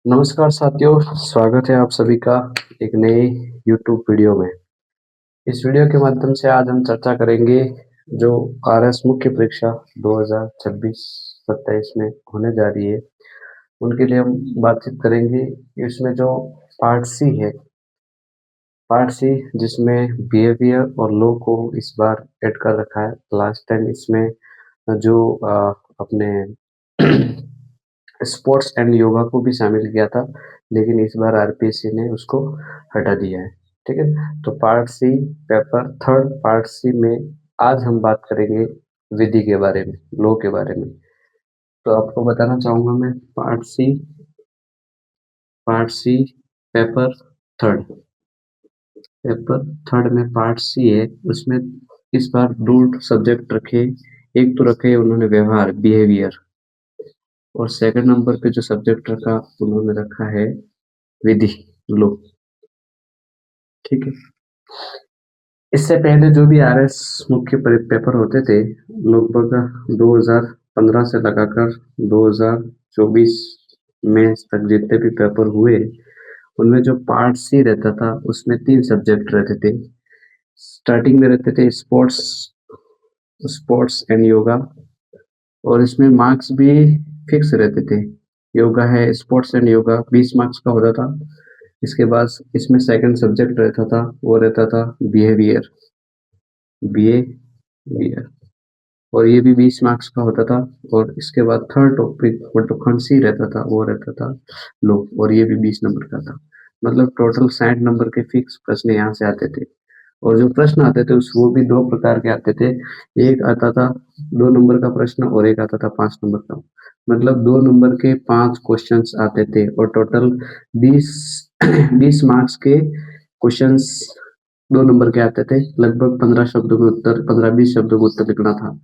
नमस्कार साथियों, स्वागत है आप सभी का एक नए YouTube वीडियो में। इस वीडियो के माध्यम से आज हम चर्चा करेंगे जो आरएस मुख्य परीक्षा 2026-27 में होने जा रही है, उनके लिए हम बातचीत करेंगे। इसमें जो पार्ट सी है, पार्ट सी जिसमें बिहेवियर और लॉ को इस बार ऐड कर रखा है। लास्ट टाइम इसमें जो अपने स्पोर्ट्स एंड योगा को भी शामिल किया था, लेकिन इस बार आरपीएससी ने उसको हटा दिया है। ठीक है, तो part C paper third part C में आज हम बात करेंगे विधि के बारे में, लॉ के बारे में। तो आपको बताना चाहूंगा मैं पार्ट सी पेपर थर्ड में पार्ट सी है। उसमें इस बार दो सब्जेक्ट रखे। एक तो रखे उन्होंने व्यवहार, बिहेवियर, और सेकंड नंबर पे जो सब्जेक्ट रखा उन्होंने रखा है विधि, लॉ। ठीक है, इससे पहले जो भी आरएस मुख्य पेपर होते थे, लगभग 2015 से लगाकर 2024 में तक जितने भी पेपर हुए, उनमें जो पार्ट सी रहता था उसमें 3 सब्जेक्ट रहते थे। स्टार्टिंग में रहते थे स्पोर्ट्स एंड योगा, और इसमें मार्क्स भी फिक्स रहते थे। योगा है, स्पोर्ट्स एंड योगा 20 मार्क्स का होता था। इसके बाद इसमें सेकंड सब्जेक्ट रहता था, वो रहता था बिहेवियर, और ये भी 20 मार्क्स का होता था। और इसके बाद थर्ड टॉपिक मतलब खंड सी रहता था, वो रहता था लॉ, और ये भी 20 नंबर का था। मतलब टोटल 60 नंबर के फिक्स प्रश्न यहाँ से आते थे। और जो प्रश्न आते थे वो भी 2 प्रकार के आते थे। एक आता था 2 नंबर का प्रश्न और एक आता था 5 नंबर का। मतलब 2 नंबर के 5 क्वेश्चंस आते थे और टोटल 20 20 मार्क्स के क्वेश्चंस 2 नंबर के आते थे। लगभग 15 शब्दों में उत्तर, 15-20 शब्दों का उत्तर लिखना था।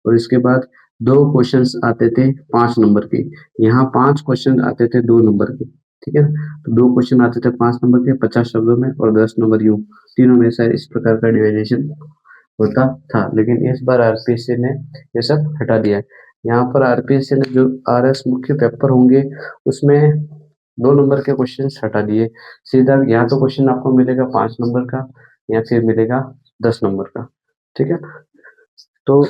और इसके बाद 2 क्वेश्चंस आते थे 5 नंबर के। यहाँ 5 क्वेश्चन आते थे 2 नंबर के। ठीक है, तो 2 क्वेश्चन आते थे 5 नंबर के 50 शब्दों में, और 10 नंबर यूं तीनों में से इस प्रकार का डिवाइडेशन होता था। लेकिन इस बार आरपीएससी ने ये सब हटा दिया है। यहाँ पर आरपीएससी ने जो आरएस मुख्य पेपर होंगे उसमें 2 नंबर के क्वेश्चन हटा दिए। सीधा यहाँ तो क्वेश्चन आपको मिलेगा 5 नंबर का या फिर मिलेगा 10 नंबर का। ठीक है, तो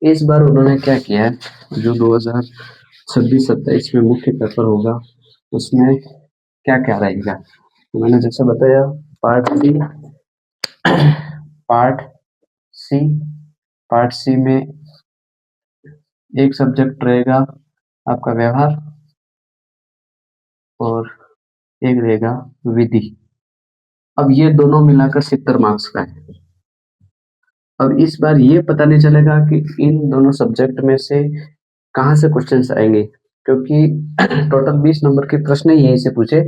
इस बार उन्होंने क्या किया है, जो 2026-27 में मुख्य पेपर होगा उसमें क्या क्या रहेगा। तो मैंने जैसे बताया पार्ट सी पार्ट सी में एक सब्जेक्ट रहेगा आपका व्यवहार और एक रहेगा विधि। अब ये दोनों मिलाकर 70 मार्क्स का है। अब इस बार ये पता नहीं चलेगा कि इन दोनों सब्जेक्ट में से कहाँ से क्वेश्चंस आएंगे, क्योंकि टोटल 20 नंबर के प्रश्न यहीं से पूछे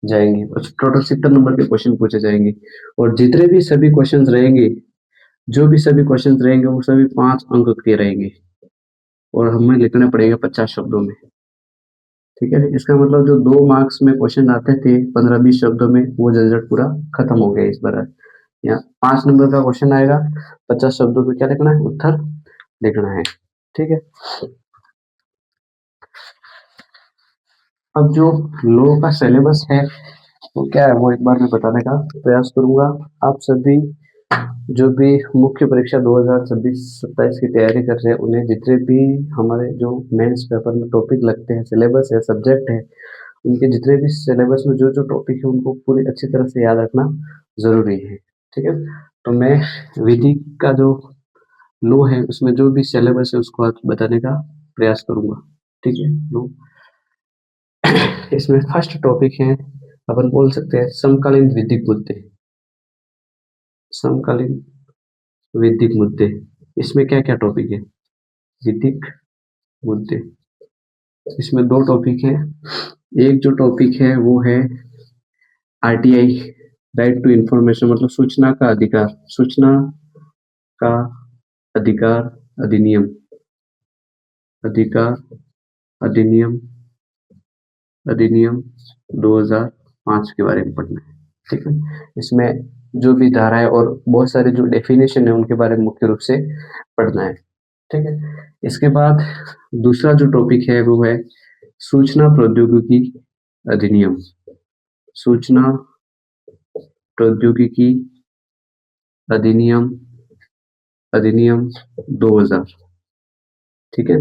जाएंगे और टोटल 70 नंबर के क्वेश्चन पूछे जाएंगे। और जितने भी सभी क्वेश्चंस रहेंगे, जो भी सभी क्वेश्चंस रहेंगे वो सभी 5 अंक के रहेंगे और हमें लिखने पड़ेगा 50 शब्दों में। ठीक है, इसका मतलब जो 2 मार्क्स में क्वेश्चन आते थे 15-20 शब्दों में, वो झंझट पूरा खत्म हो गया इस बार। यहाँ 5 नंबर का क्वेश्चन आएगा, 50 शब्दों में क्या लिखना है, उत्तर लिखना है। ठीक है, अब जो लॉ का सिलेबस है वो क्या है, वो एक बार मैं बताने का प्रयास करूंगा। आप सभी जो भी मुख्य परीक्षा 2026-27 की तैयारी कर रहे हैं, उन्हें जितने भी हमारे जो मेंस पेपर में टॉपिक लगते हैं, सिलेबस है, सब्जेक्ट है, उनके जितने भी सिलेबस में जो जो टॉपिक है उनको पूरी अच्छी तरह से याद रखना जरूरी है। ठीक है, तो मैं विधि का जो लॉ है उसमें जो भी सिलेबस है उसको आज बताने का प्रयास करूंगा। ठीक है, लॉ इसमें फर्स्ट टॉपिक है, अपन बोल सकते हैं समकालीन विधिक मुद्दे। समकालीन विधिक मुद्दे, इसमें क्या क्या टॉपिक है, विधिक मुद्दे। इसमें 2 टॉपिक है। एक जो टॉपिक है वो है आरटीआई, राइट टू इंफॉर्मेशन, मतलब सूचना का अधिकार, सूचना का अधिकार अधिनियम, अधिकार अधिनियम अधिनियम 2005 के बारे में पढ़ना है। ठीक है, इसमें जो भी धाराएं और बहुत सारे जो डेफिनेशन है उनके बारे में मुख्य रूप से पढ़ना है। ठीक है, इसके बाद दूसरा जो टॉपिक है वो है सूचना प्रौद्योगिकी अधिनियम, सूचना प्रौद्योगिकी अधिनियम, अधिनियम 2000। ठीक है,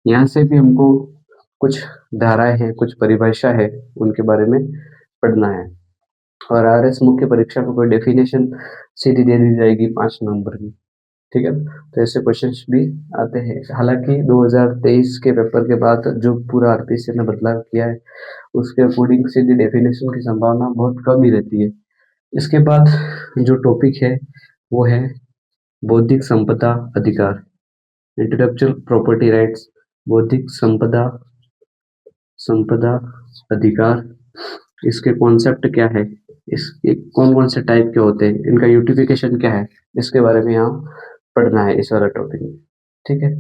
यहाँ से भी हमको कुछ धाराएं हैं, कुछ परिभाषा है, उनके बारे में पढ़ना है। और आरएस मुख्य परीक्षा में कोई डेफिनेशन सीधी दे दी जाएगी 5 नवंबर की। ठीक है, तो ऐसे क्वेश्चंस भी आते हैं। हालांकि 2023 के पेपर के बाद जो पूरा आरपीसी ने बदलाव किया है, उसके अकॉर्डिंग सीधी डेफिनेशन की संभावना बहुत कम ही रहती है। इसके बाद जो टॉपिक है वो है बौद्धिक संपदा अधिकार, इंटेलेक्चुअल प्रॉपर्टी राइट्स, बौद्धिक संपदा अधिकार, इसके कॉन्सेप्ट क्या है, इसके कौन कौन से टाइप के होते हैं, इनका यूटिफिकेशन क्या है, इसके बारे में यहाँ पढ़ना है इस वाला टॉपिक में। ठीक है,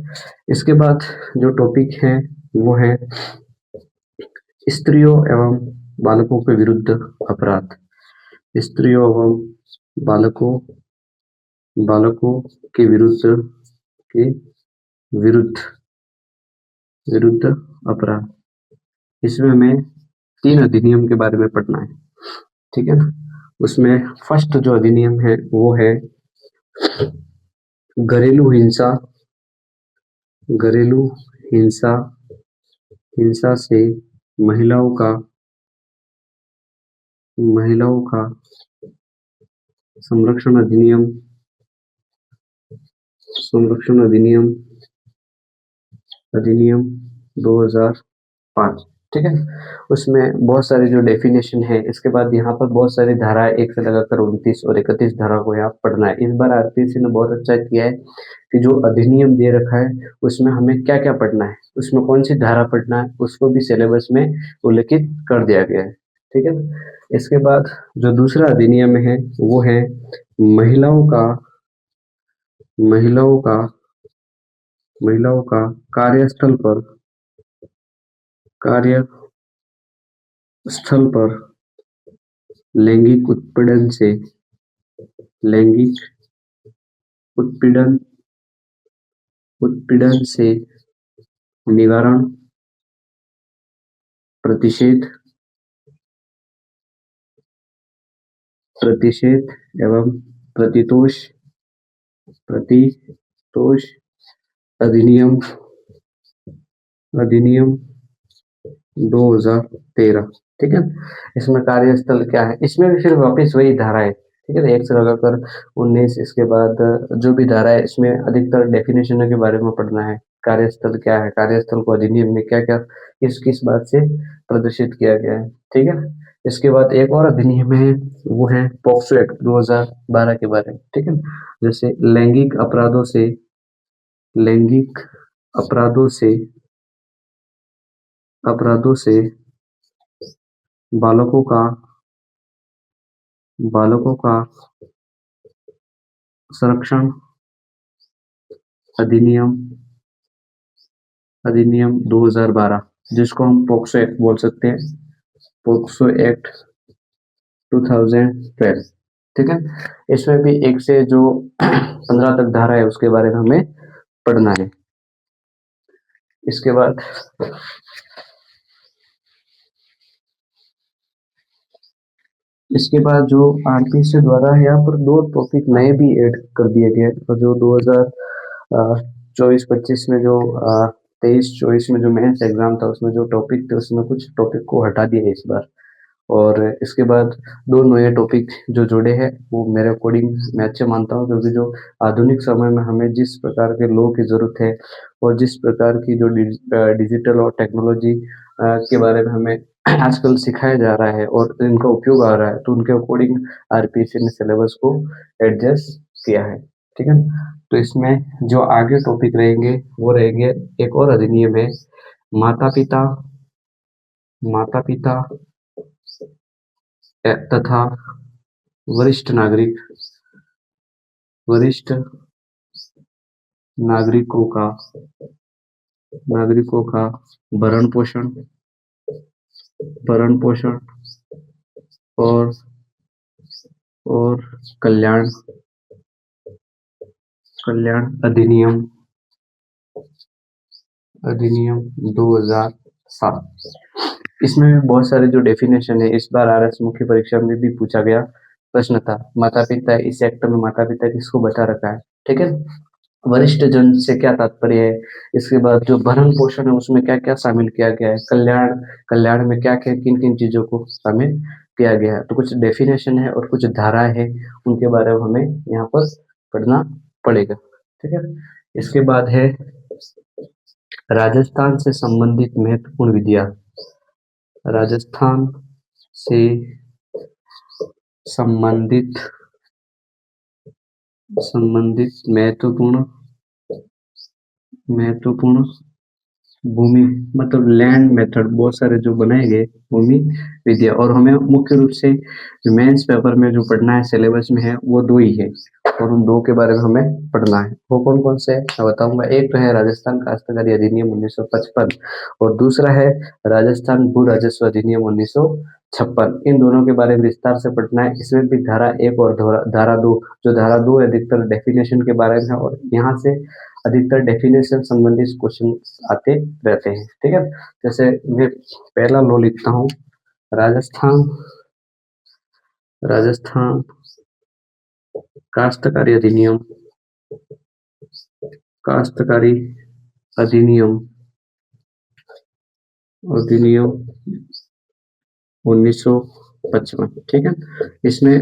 इसके बाद जो टॉपिक है वो है स्त्रियों एवं बालकों के विरुद्ध अपराध, स्त्रियों एवं बालकों बालकों के के विरुद्ध विरुद्ध अपराध। इसमें हमें 3 अधिनियम के बारे में पढ़ना है। ठीक है ना, उसमें फर्स्ट जो अधिनियम है वो है घरेलू हिंसा, घरेलू हिंसा हिंसा से महिलाओं का संरक्षण अधिनियम, संरक्षण अधिनियम, अधिनियम 2005। ठीक है, उसमें बहुत सारे जो डेफिनेशन है, इसके बाद यहाँ पर बहुत सारी धाराएं 1 से लगाकर 29 और 31 धारा को यहाँ पढ़ना है। इस बार आरपीएससी ने बहुत अच्छा किया है कि जो अधिनियम दे रखा है उसमें हमें क्या क्या पढ़ना है, उसमें कौन सी धारा पढ़ना है, उसको भी सिलेबस में उल्लेखित कर दिया गया है। ठीक है, इसके बाद जो दूसरा अधिनियम है वो है महिलाओं का महिलाओं का महिलाओं का कार्यस्थल पर लैंगिक उत्पीड़न से लैंगिक उत्पीड़न उत्पीड़न से निवारण, प्रतिषेध एवं प्रतितोष अधिनियम 2013। ठीक है, इसमें कार्यस्थल क्या है, इसमें भी फिर वापस वही धारा है। ठीक है, 1 से लगाकर 19, इसके बाद जो भी धारा है इसमें अधिकतर डेफिनेशन के बारे में पढ़ना है। कार्यस्थल क्या है, कार्यस्थल को अधिनियम में क्या क्या किस किस बात से प्रदर्शित किया गया है। ठीक है, इसके बाद एक और अधिनियम है वो है पॉक्सो एक्ट 2012 के बारे में। ठीक है, जैसे लैंगिक अपराधों से बालकों का संरक्षण अधिनियम 2012, जिसको हम पॉक्सो एक्ट बोल सकते हैं, पॉक्सो एक्ट 2012। ठीक है, इसमें भी 1 से जो 15 तक धारा है उसके बारे में हमें पढ़ना है। इसके बाद जो आरपीसी द्वारा यहाँ पर 2 टॉपिक नए भी ऐड कर दिए गए, और जो 2024-25 में जो 23-24 में जो मेंस एग्जाम था उसमें जो टॉपिक थे उसमें कुछ टॉपिक को हटा दिया इस बार। और इसके बाद 2 नए टॉपिक जो जुड़े हैं वो मेरे अकॉर्डिंग मैं अच्छे मानता हूँ, क्योंकि जो आधुनिक समय में हमें जिस प्रकार के लॉ की जरूरत है और जिस प्रकार की जो डिजिटल और टेक्नोलॉजी के बारे में हमें आजकल सिखाया जा रहा है और इनका उपयोग आ रहा है, तो उनके अकॉर्डिंग आरपीएससी ने सिलेबस को एडजस्ट किया है। ठीक है, तो इसमें जो आगे टॉपिक रहेंगे वो रहेंगे, एक और अधिनियम है माता पिता तथा वरिष्ठ नागरिकों का भरण पोषण और कल्याण अधिनियम 2007। इसमें भी बहुत सारे जो डेफिनेशन है, इस बार आरएस मुख्य परीक्षा में भी पूछा गया प्रश्न था। माता पिता, इस एक्ट में माता पिता किसको बता रखा है, ठीक है। वरिष्ठ जन से क्या तात्पर्य है, इसके बाद जो भरण पोषण है उसमें क्या क्या शामिल किया गया है, कल्याण, कल्याण में क्या क्या किन किन चीजों को शामिल किया गया है। तो कुछ डेफिनेशन है और कुछ धाराएं है, उनके बारे में हमें यहाँ पर पढ़ना पड़ेगा, ठीक है। इसके बाद है राजस्थान से संबंधित महत्वपूर्ण विधियां। राजस्थान से संबंधित महत्वपूर्ण भूमि, मतलब लैंड मेथड, बहुत सारे जो बनाए गए भूमि विद्या। और हमें मुख्य रूप से मेंस पेपर में जो पढ़ना है, सिलेबस में है, वो दो ही है, और उन दो के बारे में हमें पढ़ना है। वो कौन कौन से है मैं बताऊंगा। एक तो है राजस्थान काश्तकारी अधिनियम 1955 और दूसरा है राजस्थान भू राजस्व अधिनियम 1956। इन दोनों के बारे में विस्तार से पढ़ना है। इसमें भी धारा एक और धारा दो, जो धारा दो अधिकतर डेफिनेशन के बारे में है, और यहाँ से अधिकतर डेफिनेशन संबंधित क्वेश्चन आते रहते हैं, ठीक है। जैसे मैं पहला लो लिखता हूँ, राजस्थान काश्तकारी अधिनियम, काश्तकारी अधिनियम 1955, ठीक है। इसमें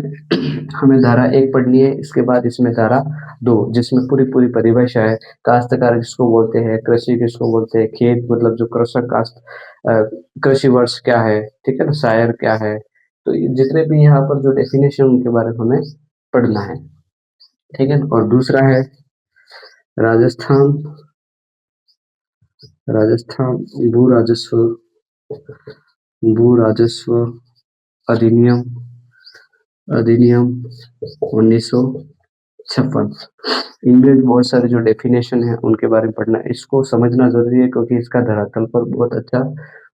हमें धारा एक पढ़नी है, इसके बाद इसमें धारा दो, जिसमें पूरी पूरी परिभाषा है। काश्तकार किसको बोलते हैं, कृषि किसको बोलते हैं, खेत मतलब जो कृषक, काश्त कृषि वर्ष क्या है, ठीक है ना, शायर क्या है। तो जितने भी यहाँ पर जो डेफिनेशन उनके बारे में हमें पढ़ना है, ठीक है। और दूसरा है राजस्थान भू राजस्व अधिनियम 1956। इनमें भी बहुत सारे जो डेफिनेशन है उनके बारे में पढ़ना है। इसको समझना जरूरी है, क्योंकि इसका धरातल पर बहुत अच्छा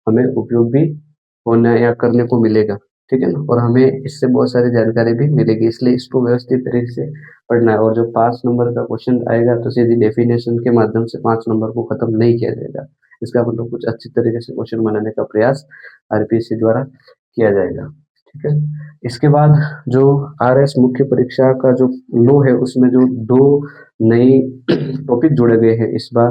हमें उपयोग भी होना या करने को मिलेगा, ठीक है ना। और हमें इससे बहुत सारी जानकारी भी मिलेगी, इसलिए इसको व्यवस्थित तरीके से पढ़ना है। और जो 5 नंबर का क्वेश्चन आएगा, तो सीधी डेफिनेशन के माध्यम से 5 नंबर को खत्म नहीं किया जाएगा। इसका मतलब कुछ अच्छी तरीके से क्वेश्चन बनाने का प्रयास आरपीएससी द्वारा किया जाएगा, ठीक है। इसके बाद जो आरएस मुख्य परीक्षा का जो लो है, उसमें जो दो नई टॉपिक जोड़े गए हैं इस बार,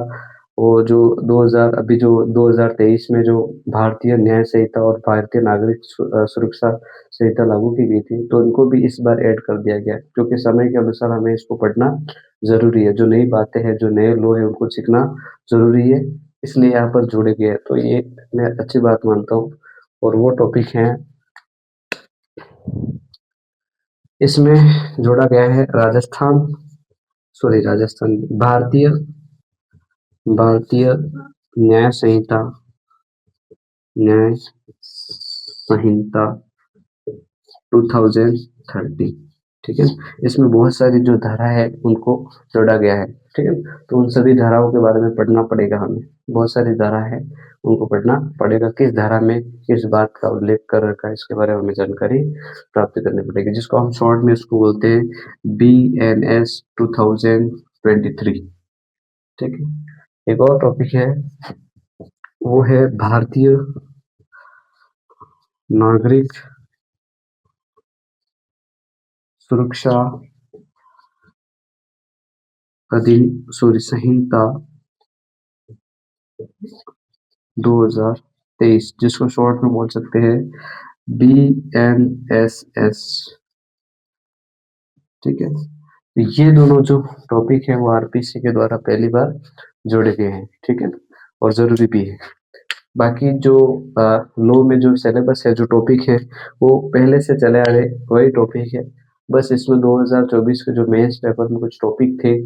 वो जो 2023 में जो भारतीय न्याय संहिता और भारतीय नागरिक सुरक्षा संहिता लागू की गई थी, तो इनको भी इस बार ऐड कर दिया गया, क्योंकि समय के अनुसार हमें इसको पढ़ना जरूरी है। जो नई बातें हैं, जो नए लो है, उनको सीखना जरूरी है, इसलिए यहाँ पर जोड़े गए हैं। तो ये मैं अच्छी बात मानता हूँ। और वो टॉपिक है, इसमें जोड़ा गया है राजस्थान भारतीय न्याय संहिता 2030, ठीक है। इसमें बहुत सारी जो धारा है उनको जोड़ा गया है, ठीक है। तो उन सभी धाराओं के बारे में पढ़ना पड़ेगा हमें। बहुत सारी धारा है, उनको पढ़ना पड़ेगा, किस धारा में किस बात का उल्लेख कर रखा है, इसके बारे में हमें जानकारी प्राप्त करनी पड़ेगी, जिसको हम शॉर्ट में इसको बोलते हैं BNS 2023, ठीक है। एक और टॉपिक है, वो है भारतीय नागरिक सुरक्षा संहिता 2023, जिसको शॉर्ट में बोल सकते हैं BNSS, ठीक है। तो ये दोनों जो टॉपिक है वो आरपीसी के द्वारा पहली बार जोड़े गए हैं, ठीक है, और जरूरी भी है। बाकी जो लो में जो सिलेबस है, जो टॉपिक है, वो पहले से चले आ रहे वही टॉपिक है। बस इसमें 2024 के जो मेंस पेपर में कुछ टॉपिक थे,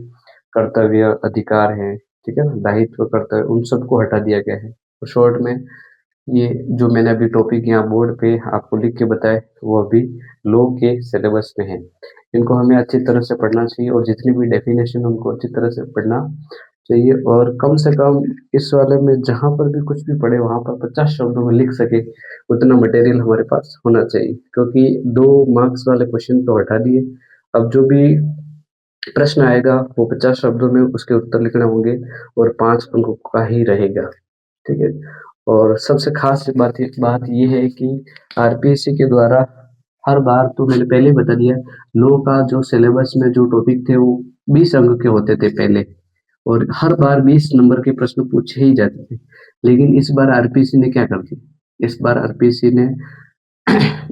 कर्तव्य, अधिकार है, ठीक है ना, दायित्व, कर्तव्य, उन सबको हटा दिया गया है। तो शॉर्ट में ये जो मैंने अभी टॉपिक यहाँ बोर्ड पे आपको लिख के बताए, वो अभी लो के सिलेबस में है। इनको हमें अच्छी तरह से पढ़ना चाहिए, और जितनी भी डेफिनेशन उनको अच्छी तरह से पढ़ना चाहिए। और कम से कम इस वाले में जहां पर भी कुछ भी पढ़े, वहां पर 50 शब्दों में लिख सके, उतना मटेरियल हमारे पास होना चाहिए, क्योंकि 2 मार्क्स वाले क्वेश्चन तो हटा दिए। अब जो भी प्रश्न आएगा वो 50 शब्दों में उसके उत्तर लिखने होंगे, और 5 अंकों का ही रहेगा, ठीक है। और सबसे खास बात ये है कि आरपीएससी के द्वारा हर बार, तो मैंने पहले ही बता दिया, लॉ का जो सिलेबस में जो टॉपिक थे वो 20 अंक के होते थे पहले, और हर बार 20 नंबर के प्रश्न पूछे ही जाते थे। लेकिन इस बार आरपीएससी ने क्या कर दिया, इस बार आरपीएससी ने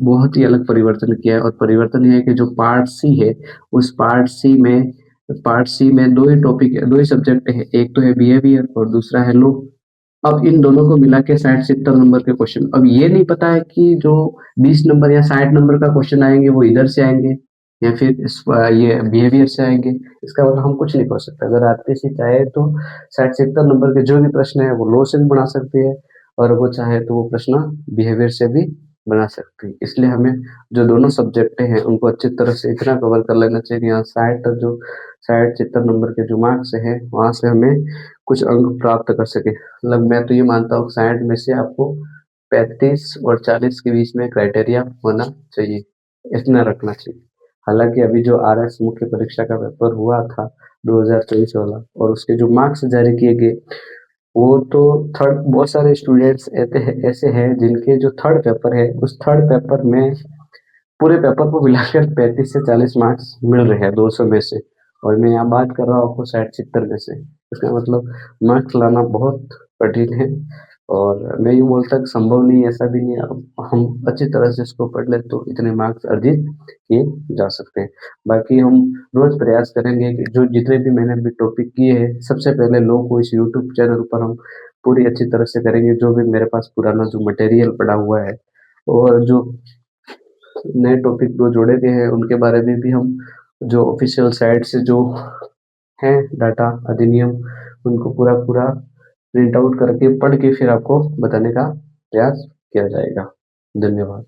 बहुत ही अलग परिवर्तन किया है। और परिवर्तन यह है कि जो पार्ट सी है, उस पार्ट सी में दो ही टॉपिक, दो ही सब्जेक्ट है, एक तो है बिहेवियर और दूसरा है लॉ। अब इन दोनों को मिला के 60-70 नंबर के क्वेश्चन, अब ये नहीं पता है कि जो 20 नंबर या 60 नंबर का क्वेश्चन आएंगे वो इधर से आएंगे या फिर ये बिहेवियर से आएंगे। इसका मतलब हम कुछ नहीं कर सकते। अगर आरपीएससी चाहे तो 60-70 नंबर के जो भी प्रश्न है वो लॉ से भी बना सकती है, और वो चाहे तो वो प्रश्न बिहेवियर से भी बना सकती है। इसलिए हमें जो दोनों सब्जेक्ट हैं उनको अच्छी तरह से इतना कवर कर लेना चाहिए कि यहाँ 60-70 नंबर के जो मार्क्स हैं वहां से हमें कुछ अंक प्राप्त कर सके। मतलब मैं तो ये मानता हूँ 60 में से आपको 35 और 40 के बीच में क्राइटेरिया होना चाहिए, इतना रखना चाहिए। हालांकि अभी जो आरएस मुख्य परीक्षा का पेपर हुआ था 2023 वाला, और उसके जो मार्क्स जारी किए गए, वो तो थर्ड, बहुत सारे स्टूडेंट्स ऐसे हैं जिनके जो थर्ड पेपर है, उस थर्ड पेपर में पूरे पेपर को मिलाकर 35 से 40 मार्क्स मिल रहे हैं 200 में से, और मैं यहाँ बात कर रहा हूँ आपको 60-70 में से। इसका मतलब मार्क्स लाना बहुत कठिन है, और मैं यूँ बोलता कि संभव नहीं है, ऐसा भी नहीं है। अब हम अच्छी तरह से इसको पढ़ ले तो इतने मार्क्स अर्जित किए जा सकते हैं। बाकी हम रोज प्रयास करेंगे कि जो जितने भी मैंने अभी टॉपिक किए हैं, सबसे पहले लोगों को इस यूट्यूब चैनल पर हम पूरी अच्छी तरह से करेंगे। जो भी मेरे पास पुराना जो मटेरियल पड़ा हुआ है और जो नए टॉपिक जो जोड़े गए हैं उनके बारे में भी हम, जो ऑफिशियल साइट से जो है डाटा अधिनियम, उनको पूरा पूरा प्रिंट आउट करके पढ़ के फिर आपको बताने का प्रयास किया जाएगा। धन्यवाद।